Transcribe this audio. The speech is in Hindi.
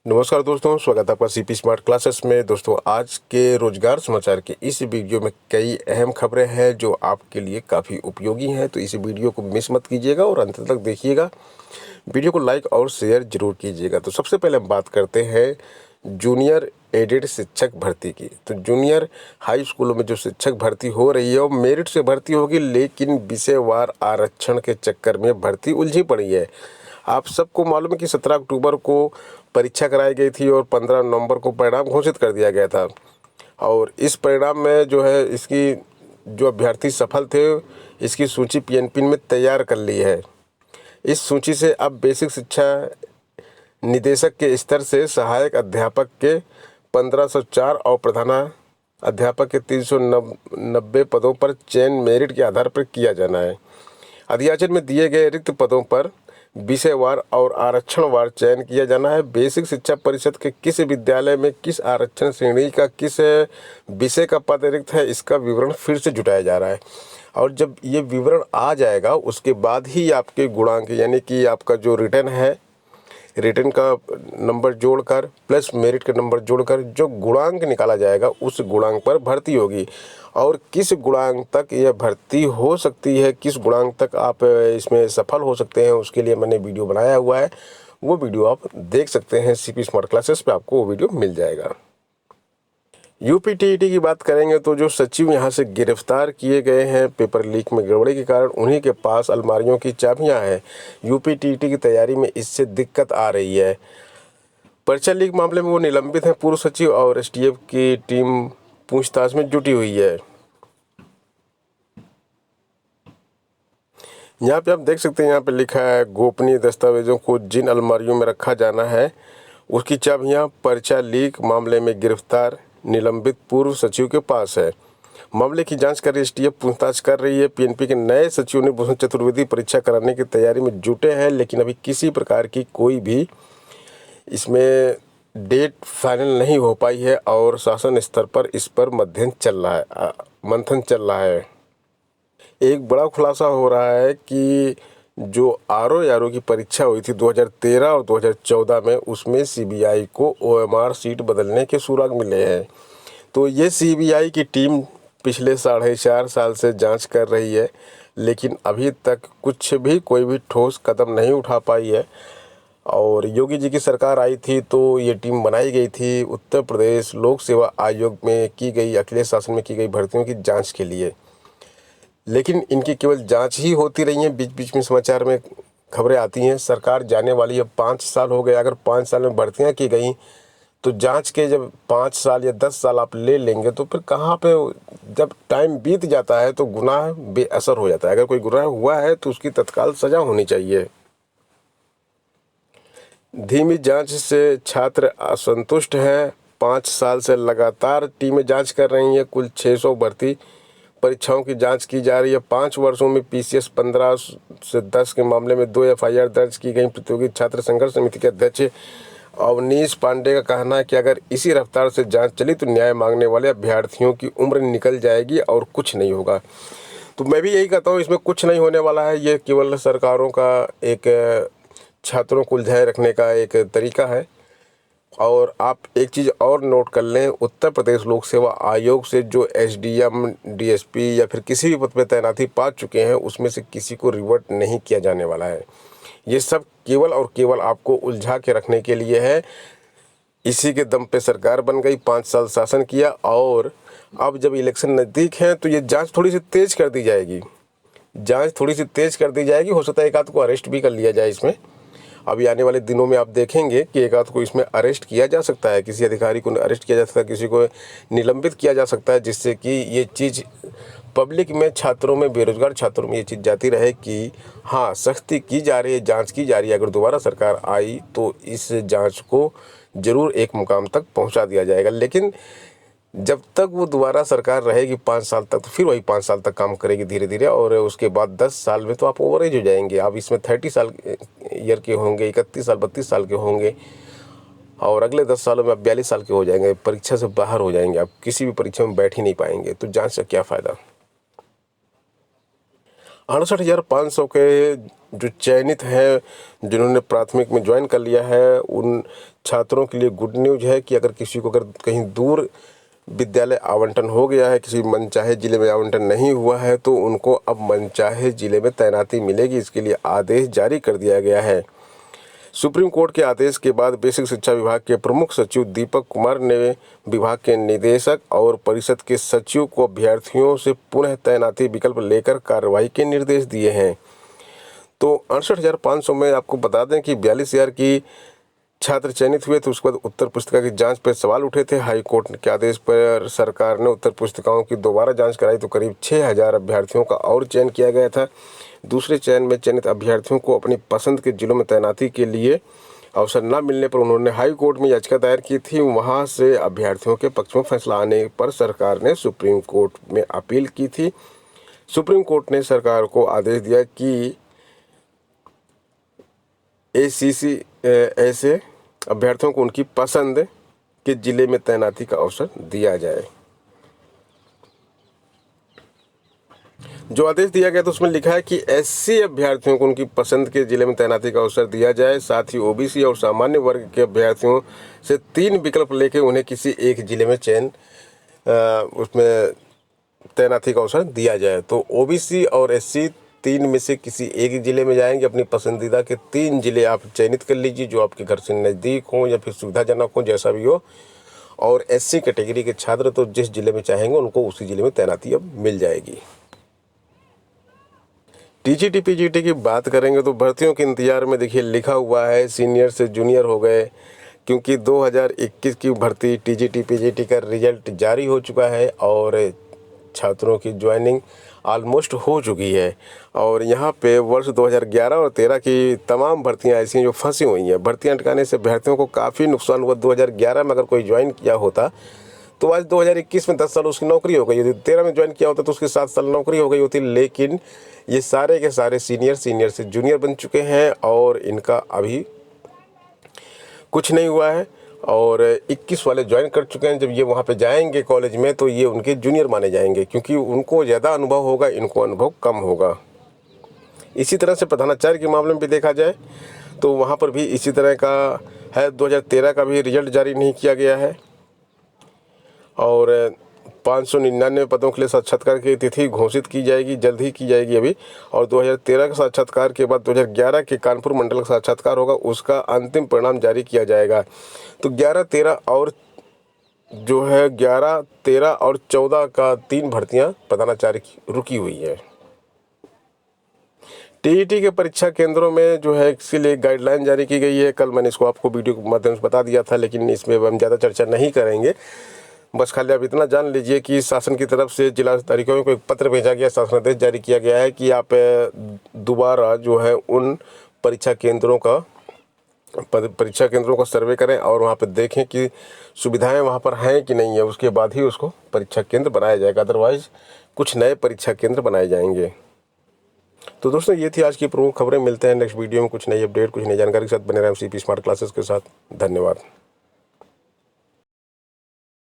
नमस्कार दोस्तों, स्वागत है आपका सीपी स्मार्ट क्लासेस में। दोस्तों, आज के रोजगार समाचार के इस वीडियो में कई अहम खबरें हैं जो आपके लिए काफ़ी उपयोगी हैं, तो इस वीडियो को मिस मत कीजिएगा और अंत तक देखिएगा। वीडियो को लाइक और शेयर जरूर कीजिएगा। तो सबसे पहले हम बात करते हैं जूनियर एडेड शिक्षक भर्ती की। तो जूनियर हाई स्कूलों में जो शिक्षक भर्ती हो रही है वो मेरिट से भर्ती होगी, लेकिन विषयवार आरक्षण के चक्कर में भर्ती उलझी पड़ी है। आप सबको मालूम है कि 17 अक्टूबर को परीक्षा कराई गई थी और 15 नवंबर को परिणाम घोषित कर दिया गया था। और इस परिणाम में जो है इसकी जो अभ्यर्थी सफल थे इसकी सूची पीएनपी में तैयार कर ली है। इस सूची से अब बेसिक शिक्षा निदेशक के स्तर से सहायक अध्यापक के 1504 और प्रधानाध्यापक के 390 पदों पर चयन मेरिट के आधार पर किया जाना है। अधियाचन में दिए गए रिक्त पदों पर विषयवार और आरक्षणवार चयन किया जाना है। बेसिक शिक्षा परिषद के किस विद्यालय में किस आरक्षण श्रेणी का किस विषय का पद रिक्त है, इसका विवरण फिर से जुटाया जा रहा है। और जब ये विवरण आ जाएगा उसके बाद ही आपके गुणांक यानी कि आपका जो रिटर्न है, रिटर्न का नंबर जोड़कर प्लस मेरिट का नंबर जोड़कर जो गुणांक निकाला जाएगा उस गुणांक पर भर्ती होगी। और किस गुणांक तक यह भर्ती हो सकती है, किस गुणांक तक आप इसमें सफल हो सकते हैं, उसके लिए मैंने वीडियो बनाया हुआ है। वो वीडियो आप देख सकते हैं सीपी स्मार्ट क्लासेस पे, आपको वो वीडियो मिल जाएगा। यूपी टीईटी की बात करेंगे तो जो सचिव यहाँ से गिरफ्तार किए गए हैं पेपर लीक में गड़बड़ी के कारण, उन्हीं के पास अलमारियों की चाबियां हैं। यूपी टीईटी की तैयारी में इससे दिक्कत आ रही है। परीक्षा लीक मामले में वो निलंबित हैं पूर्व सचिव और एसटीएफ की टीम पूछताछ में जुटी हुई है। यहाँ पे आप देख सकते हैं, यहाँ पे लिखा है गोपनीय दस्तावेजों को जिन अलमारियों में रखा जाना है उसकी चाबियां परीक्षा लीक मामले में गिरफ्तार निलंबित पूर्व सचिव के पास है। मामले की जांच कर रही एसटीएफ पूछताछ कर रही है। पीएनपी के नए सचिव ने भूषण चतुर्वेदी परीक्षा कराने की तैयारी में जुटे हैं, लेकिन अभी किसी प्रकार की कोई भी इसमें डेट फाइनल नहीं हो पाई है और शासन स्तर पर इस पर मंथन चल रहा है। एक बड़ा खुलासा हो रहा है कि जो आरओ की परीक्षा हुई थी 2013 और 2014 में, उसमें सीबीआई को ओएमआर सीट बदलने के सुराग मिले हैं। तो ये सीबीआई की टीम पिछले 4.5 साल से जांच कर रही है, लेकिन अभी तक कोई भी ठोस कदम नहीं उठा पाई है। और योगी जी की सरकार आई थी तो ये टीम बनाई गई थी उत्तर प्रदेश लोक सेवा आयोग में की गई, अखिलेश शासन में की गई भर्तियों की जांच के लिए, लेकिन इनकी केवल जांच ही होती रही है। बीच बीच में समाचार में खबरें आती हैं सरकार जाने वाली है, 5 साल हो गए। अगर 5 साल में भर्तियां की गई तो जांच के जब 5 साल या 10 साल आप ले लेंगे तो फिर कहाँ पे, जब टाइम बीत जाता है तो गुनाह बेअसर हो जाता है। अगर कोई गुनाह हुआ है तो उसकी तत्काल सजा होनी चाहिए। धीमी जांच से छात्र असंतुष्ट हैं। 5 साल से लगातार टीमें जांच कर रही हैं। कुल 600 भर्ती परीक्षाओं की जांच की जा रही है। 5 वर्षों में पीसीएस 15 से 10 के मामले में 2 एफआईआर दर्ज की गई। प्रतियोगी छात्र संघर्ष समिति के अध्यक्ष अवनीश पांडे का कहना है कि अगर इसी रफ्तार से जांच चली तो न्याय मांगने वाले अभ्यर्थियों की उम्र निकल जाएगी और कुछ नहीं होगा। तो मैं भी यही कहता हूँ, इसमें कुछ नहीं होने वाला है। ये केवल सरकारों का एक छात्रों को उलझाए रखने का एक तरीका है। और आप एक चीज़ और नोट कर लें, उत्तर प्रदेश लोक सेवा आयोग से जो एसडीएम, डीएसपी या फिर किसी भी पद पर तैनाती पा चुके हैं उसमें से किसी को रिवर्ट नहीं किया जाने वाला है। ये सब केवल और केवल आपको उलझा के रखने के लिए है। इसी के दम पे सरकार बन गई, 5 साल शासन किया, और अब जब इलेक्शन नज़दीक है तो ये जांच थोड़ी सी तेज़ कर दी जाएगी। हो सकता है एक आध को अरेस्ट भी कर लिया जाए इसमें। अभी आने वाले दिनों में आप देखेंगे कि एक आध को इसमें अरेस्ट किया जा सकता है, किसी अधिकारी को अरेस्ट किया जा सकता है, किसी को निलंबित किया जा सकता है, जिससे कि ये चीज़ पब्लिक में, छात्रों में, बेरोजगार छात्रों में ये चीज़ जाती रहे कि हाँ, सख्ती की जा रही है, जांच की जा रही है। अगर दोबारा सरकार आई तो इस जांच को ज़रूर एक मुकाम तक पहुंचा दिया जाएगा। लेकिन जब तक वो दोबारा सरकार रहेगी 5 साल तक, तो फिर वही 5 साल तक काम करेगी धीरे धीरे, और उसके बाद 10 साल में तो आप ओवरेज हो जाएंगे। आप इसमें 30 साल ईयर के होंगे, 31 साल 32 साल के होंगे, और अगले 10 सालों में आप 42 साल के हो जाएंगे, परीक्षा से बाहर हो जाएंगे, आप किसी भी परीक्षा में बैठ ही नहीं पाएंगे। तो जांच का क्या फ़ायदा। 68,500 के जो चयनित हैं जिन्होंने प्राथमिक में ज्वाइन कर लिया है, उन छात्रों के लिए गुड न्यूज़ है कि अगर किसी को अगर कहीं दूर विद्यालय आवंटन हो गया है, किसी मनचाहे ज़िले में आवंटन नहीं हुआ है, तो उनको अब मनचाहे ज़िले में तैनाती मिलेगी। इसके लिए आदेश जारी कर दिया गया है। सुप्रीम कोर्ट के आदेश के बाद बेसिक शिक्षा विभाग के प्रमुख सचिव दीपक कुमार ने विभाग के निदेशक और परिषद के सचिव को अभ्यर्थियों से पुनः तैनाती विकल्प लेकर कार्रवाई के निर्देश दिए हैं। तो 68,500 में आपको बता दें कि 42,000 की छात्र चयनित हुए थे। उसके बाद उत्तर पुस्तिका की जांच पर सवाल उठे थे। हाई कोर्ट के आदेश पर सरकार ने उत्तर पुस्तिकाओं की दोबारा जांच कराई तो करीब 6,000 अभ्यर्थियों का और चयन किया गया था। दूसरे चयन में चयनित अभ्यर्थियों को अपनी पसंद के जिलों में तैनाती के लिए अवसर न मिलने पर उन्होंने हाई कोर्ट में याचिका दायर की थी। वहां से अभ्यर्थियों के पक्ष में फैसला आने पर सरकार ने सुप्रीम कोर्ट में अपील की थी। सुप्रीम कोर्ट ने सरकार को आदेश दिया कि ACC ऐसे अभ्यर्थियों को उनकी पसंद के जिले में तैनाती का अवसर दिया जाए। जो आदेश दिया गया तो उसमें लिखा है कि SC अभ्यर्थियों को उनकी पसंद के जिले में तैनाती का अवसर दिया जाए। साथ ही OBC और सामान्य वर्ग के अभ्यर्थियों से 3 विकल्प लेकर उन्हें किसी एक जिले में उसमें तैनाती का अवसर दिया जाए। तो OBC और SC 3 में से किसी एक जिले में जाएंगे। अपनी पसंदीदा के 3 जिले आप चयनित कर लीजिए जो आपके घर से नज़दीक हो या फिर सुविधाजनक हो, जैसा भी हो। और SC कैटेगरी के छात्र तो जिस जिले में चाहेंगे उनको उसी जिले में तैनाती अब मिल जाएगी। TGT PGT की बात करेंगे तो भर्तियों के इंतजार में देखिए लिखा हुआ है सीनियर से जूनियर हो गए, क्योंकि 2021 की भर्ती TGT PGT का रिजल्ट जारी हो चुका है और छात्रों की ज्वाइनिंग ऑलमोस्ट हो चुकी है। और यहाँ पे वर्ष 2011 और 13 की तमाम भर्तियाँ ऐसी हैं जो फंसी हुई हैं। भर्तियाँ अटकाने से अभ्यर्थियों को काफ़ी नुकसान हुआ। 2011 में अगर कोई ज्वाइन किया होता तो आज 2021 में 10 साल उसकी नौकरी हो गई। यदि 13 में ज्वाइन किया होता तो उसकी 7 साल नौकरी हो गई होती। लेकिन ये सारे के सारे सीनियर से जूनियर बन चुके हैं और इनका अभी कुछ नहीं हुआ है। और 21 वाले ज्वाइन कर चुके हैं। जब ये वहाँ पे जाएंगे कॉलेज में तो ये उनके जूनियर माने जाएंगे, क्योंकि उनको ज़्यादा अनुभव होगा, इनको अनुभव कम होगा। इसी तरह से प्रधानाचार्य के मामले में भी देखा जाए तो वहाँ पर भी इसी तरह का है। 2013 का भी रिजल्ट जारी नहीं किया गया है और 599 पदों के लिए साक्षात्कार की तिथि घोषित की जाएगी, जल्द ही की जाएगी अभी। और 2013 के साक्षात्कार के बाद 2011 के कानपुर मंडल का साक्षात्कार होगा, उसका अंतिम परिणाम जारी किया जाएगा। तो 11, 13 और जो है 11, 13 और 14 का 3 भर्तियां प्रधानाचार्य की रुकी हुई है। TET के परीक्षा केंद्रों में जो है इसके लिए गाइडलाइन जारी की गई है। कल मैंने इसको आपको वीडियो के माध्यम से बता दिया था, लेकिन इसमें हम ज़्यादा चर्चा नहीं करेंगे। बस खाली आप इतना जान लीजिए कि शासन की तरफ से जिला अधिकारियों को एक पत्र भेजा गया, शासनादेश जारी किया गया है कि आप दोबारा जो है उन परीक्षा केंद्रों का सर्वे करें और वहाँ पे देखें कि सुविधाएं वहाँ पर हैं कि नहीं है। उसके बाद ही उसको परीक्षा केंद्र बनाया जाएगा, अदरवाइज कुछ नए परीक्षा केंद्र बनाए जाएंगे। तो दोस्तों ये थी आज की प्रमुख खबरें। मिलते हैं नेक्स्ट वीडियो में कुछ नई अपडेट, कुछ नई जानकारी के साथ। बने रहें CP स्मार्ट क्लासेस के साथ। धन्यवाद।